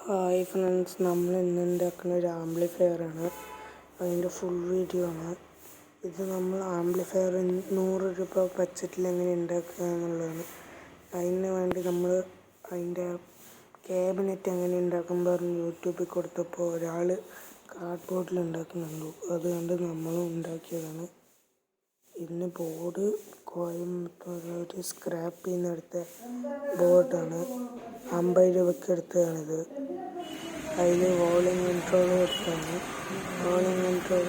Hi friends, നമ്മൾ ഇന്ന് ഉണ്ടാക്കുന്ന ഒരു ആംപ്ലിഫയർ ആണ്. അതിൻ്റെ ഫുൾ വീഡിയോ ആണ് ഇത്. നമ്മൾ ആംപ്ലിഫയർ 100 രൂപ ബഡ്ജറ്റിൽ എങ്ങനെ ഉണ്ടാക്കുക എന്നുള്ളതാണ്. അതിന് വേണ്ടി നമ്മൾ അതിൻ്റെ ക്യാബിനറ്റ് എങ്ങനെ ഉണ്ടാക്കാൻ പറഞ്ഞ് യൂട്യൂബിൽ കൊടുത്തപ്പോൾ ഒരാൾ കാർഡ്ബോർഡിൽ ഉണ്ടാക്കുന്നുണ്ടു. അതുകൊണ്ട് നമ്മളും ഉണ്ടാക്കിയതാണ്. ഇതിന് ബോർഡ് കോയമ്പത്തൂർ ഒരു സ്ക്രാപ്പിൽ നിന്ന് എടുത്ത ബോർഡാണ്. 50 രൂപയ്ക്ക് എടുത്തതാണിത്. അതിൽ വോളിയം കൺട്രോൾ കൊടുത്താണ്. വോളിയം കൺട്രോൾ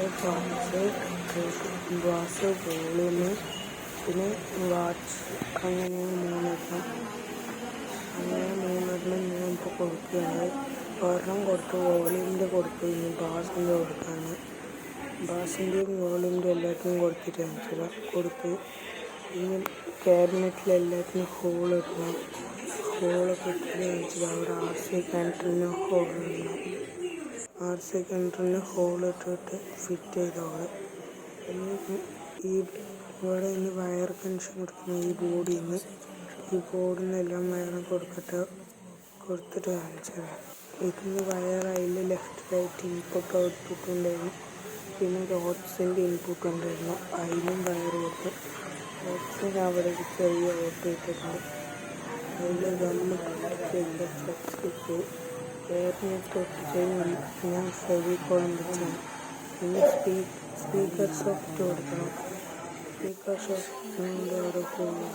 ബാസ് വോളിയം പിന്നെ വാച്ച്, അങ്ങനെ മൂന്നെണ്ണം ഞാൻ ഇപ്പോൾ കൊടുക്കുകയാണ്. ഒരെണ്ണം കൊടുത്ത് വോളിയമിൻ്റെ കൊടുത്തു, ഇനി ബാസിൻ്റെ കൊടുത്താണ്. ബാസിൻ്റെയും വോളിയമിൻ്റെ എല്ലാത്തിനും കൊടുത്തു. ഇനി ക്യാബിനറ്റിൽ എല്ലാത്തിനും ഹോൾ ഇടണം. ഹോളൊക്കെ ഇട്ടിട്ട് വെച്ചത് അവിടെ RC കണക്ടറിന് ഹോൾ ഇട്ടിട്ട് ഫിറ്റ് ചെയ്തവിടെ. ഇവിടെ ഇനി വയർ കണക്ഷൻ കൊടുക്കണം. ഈ ബോർഡിൽ നിന്നെല്ലാം വയറും കൊടുത്തിട്ട് കാണിച്ചത്. ഇതിന് വയർ അതിൽ ലെഫ്റ്റ് റൈറ്റ് ഇൻപുട്ട് ഔട്ട്പുട്ട് ഉണ്ടായിരുന്നു. പിന്നെ റോഡ്സിൻ്റെ ഇൻപുട്ട് ഉണ്ടായിരുന്നു. അതിനും വയർ കൊടുത്തു. റോഡ്സിന് അവിടെ ഒരു ചെറിയ ഓട്ടോ ഇട്ടിട്ടുണ്ട്. അതിൽ ഗമ്മ് തൊട്ടിട്ട് ഫ്ലെക്സിട്ട് ക്യാബിനറ്റ് ഒട്ടിച്ച് ഞാൻ ഫെവിക്കോളും വെച്ചാണ്. പിന്നെ സ്പീക്കർ സോഫ്റ്റ് കൊടുക്കണം. സ്പീക്കർ സോഫ്റ്റിൻ്റെ അവിടെ പോകുന്നു.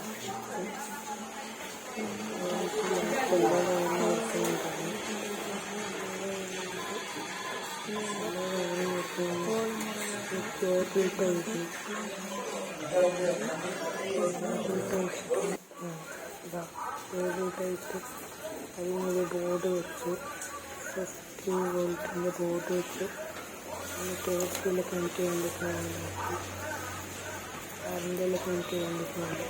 അതിനൊരു ബോർഡ് വെച്ചു. 15 വോൾട്ടിൻ്റെ ബോർഡ് വെച്ചു. ടേസ്റ്റിൽ കണക്ട് ചെയ്യാൻ പറ്റുന്നതാണ്. കറണ്ടിൽ കണക്ട് ചെയ്യാൻ പറ്റുന്നതാണ്.